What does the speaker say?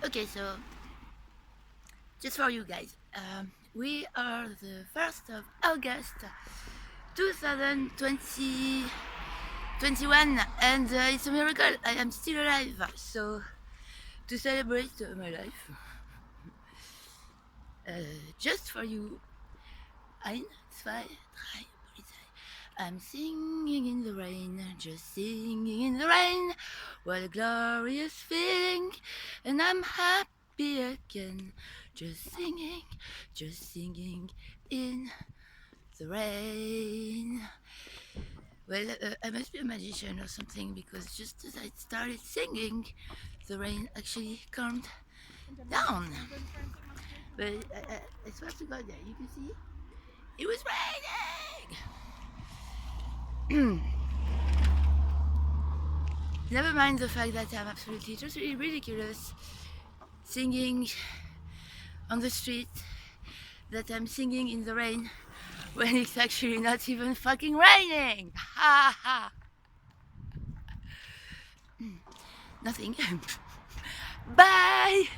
Okay, so just for you guys, we are the 1st of August 2021, and it's a miracle I am still alive. So, to celebrate my life, just for you, 1, 2, 3, Polizei. I'm singing in the rain, just singing in the rain. What a glorious feeling, and I'm happy again. Just singing in the rain. Well, I must be a magician or something, because just as I started singing, the rain actually calmed down. But I swear to God, you can see it was raining. Never mind the fact that I'm absolutely totally ridiculous singing on the street, that I'm singing in the rain when it's actually not even fucking raining. Ha ha. Nothing. Bye.